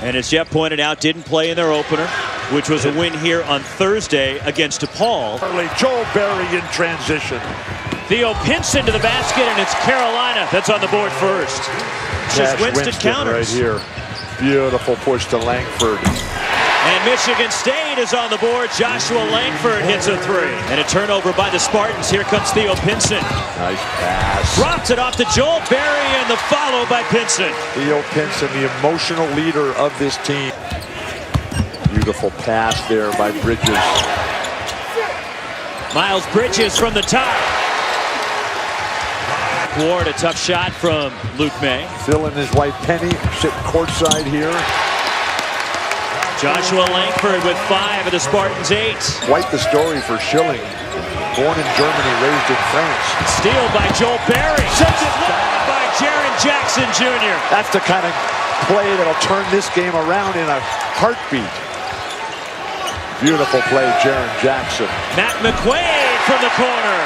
And as Jeff pointed out, didn't play in their opener, which was a win here on Thursday against DePaul. Joel Berry in transition. Theo Pinson to the basket, and it's Carolina that's on the board first. It's just Winston counters. Right here. Beautiful push to Langford. And Michigan State is on the board. Joshua Langford hits a three. And a turnover by the Spartans. Here comes Theo Pinson. Nice pass. Drops it off to Joel Berry, and the follow by Pinson. Theo Pinson, the emotional leader of this team. Beautiful pass there by Bridges. Miles Bridges from the top. Ward, a tough shot from Luke May. Phil in his white penny, sitting courtside here. Joshua Langford with 5 of the Spartans' 8. Quite the story for Schilling. Born in Germany, raised in France. Steal by Joel Berry. Sends it down by Jaren Jackson Jr. That's the kind of play that'll turn this game around in a heartbeat. Beautiful play, Jaren Jackson. Matt McQuaid from the corner.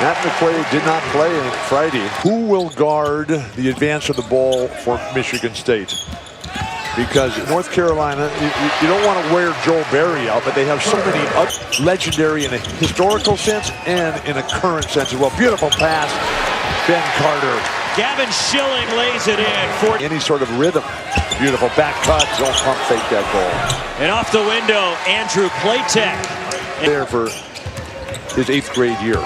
Matt McQuaid did not play on Friday. Who will guard the advance of the ball for Michigan State? Because North Carolina, you don't want to wear Joel Berry out, but they have so many legendary in a historical sense and in a current sense as well. Beautiful pass, Ben Carter. Gavin Schilling lays it in for any sort of rhythm. Beautiful back cut, don't pump fake that ball. And off the window, Andrew Platek. There for his 8th grade year.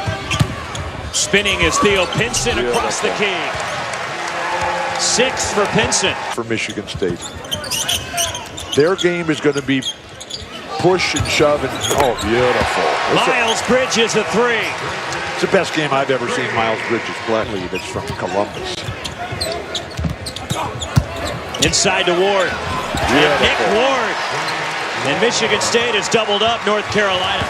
Spinning is Theo Pinson across the key. 6 for Pinson. For Michigan State. Their game is going to be push and shove and, oh, beautiful. Miles Bridges a 3. It's the best game I've ever seen Miles Bridges play. That's from Columbus. Inside to Ward. And Nick Ward. And Michigan State has doubled up North Carolina.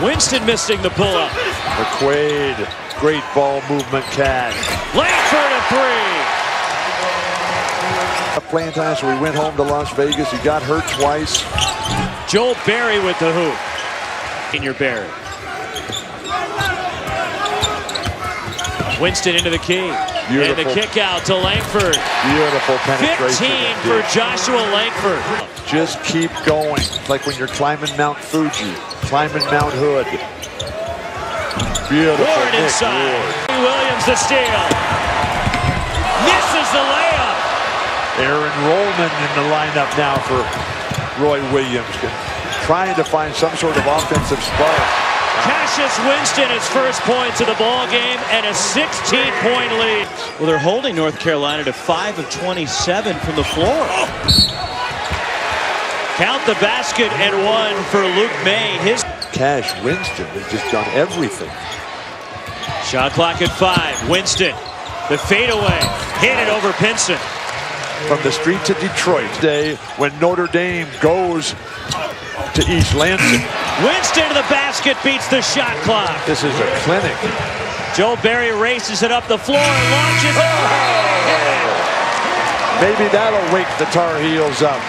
Winston missing the pull-up. McQuaid, great ball movement catch. Langford a 3. Playing time, so we went home to Las Vegas. He got hurt twice. Joel Berry with the hoop. Senior Berry. Winston into the key. Beautiful. And the kick out to Langford. Beautiful penetration. 15 for Joshua Langford. Just keep going. It's like when you're climbing Mount Fuji, climbing Mount Hood. Beautiful. Ward inside. Williams the steal. Misses the layup. Aaron Rollman in the lineup now for Roy Williams. Trying to find some sort of offensive spark. Cassius Winston his first points of the ball game and a 16-point lead. Well, they're holding North Carolina to 5 of 27 from the floor. Count the basket and 1 for Luke May. His Cash Winston has just done everything. Shot clock at 5. Winston, the fadeaway, hit it over Pinson. From the street to Detroit day when Notre Dame goes to East Lansing. Winston to the basket, beats the shot clock. This is a clinic. Joel Berry races it up the floor and launches it. Maybe that'll wake the Tar Heels up.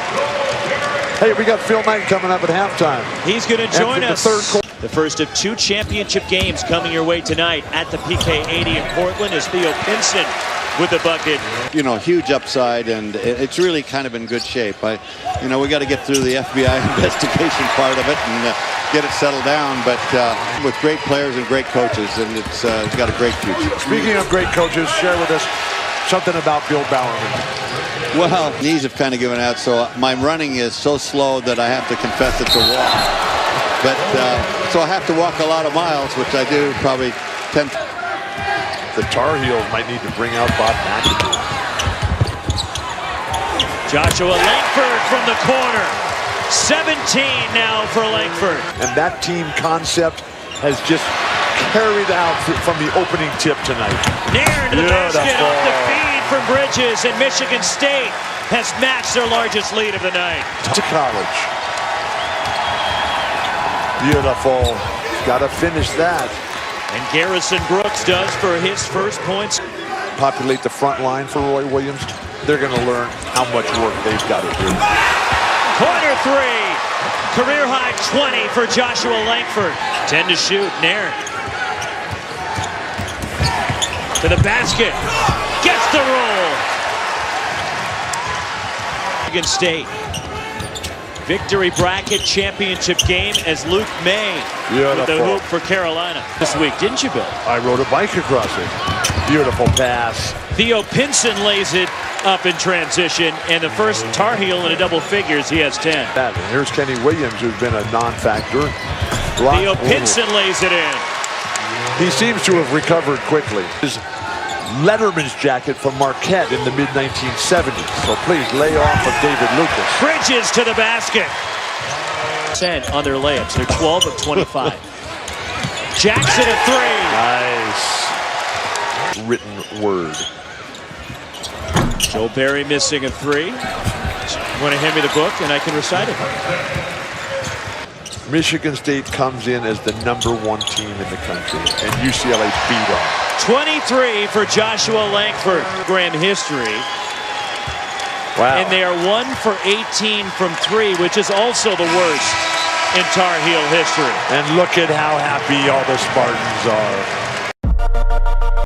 Hey, we got Phil Knight coming up at halftime. He's going to join us. The first of 2 championship games coming your way tonight at the PK80 in Portland is Theo Pinson with the bucket. You know, huge upside, and it's really kind of in good shape. We got to get through the FBI investigation part of it and get it settled down, but with great players and great coaches, and it's got a great future. Speaking of great coaches, share with us something about Bill Bowerman. Well, knees have kind of given out, so my running is so slow that I have to confess it's a walk. But so I have to walk a lot of miles, which I do probably 10. The Tar Heels might need to bring out Bob McAdoo. Joshua Langford from the corner. 17 now for Langford. And that team concept has just carried out from the opening tip tonight. Nairn to the basket off the feed from Bridges, and Michigan State has matched their largest lead of the night. To college. Beautiful. Got to finish that. And Garrison Brooks does for his first points. Populate the front line for Roy Williams. They're going to learn how much work they've got to do. Corner 3. Career high 20 for Joshua Langford. 10 to shoot. Nairn. To the basket. Gets the roll. Michigan State. Victory bracket championship game as Luke May with the hoop for Carolina this week, didn't you, Bill? I rode a bike across it. Beautiful pass. Theo Pinson lays it up in transition, and the first Tar Heel in a double figures. He has 10. And here's Kenny Williams, who's been a non-factor. Theo Pinson lays it in. He seems to have recovered quickly. His Letterman's jacket from Marquette in the mid-1970s. So please lay off of David Lucas. Bridges to the basket. 10 on their layups. They're 12 of 25. Jackson at 3. Nice. Written word. Joe Barry missing a 3. You want to hand me the book and I can recite it. Michigan State comes in as the #1 team in the country, and UCLA beat them. 23 for Joshua Langford. Program history. Wow. And they are 1 for 18 from 3, which is also the worst in Tar Heel history. And look at how happy all the Spartans are.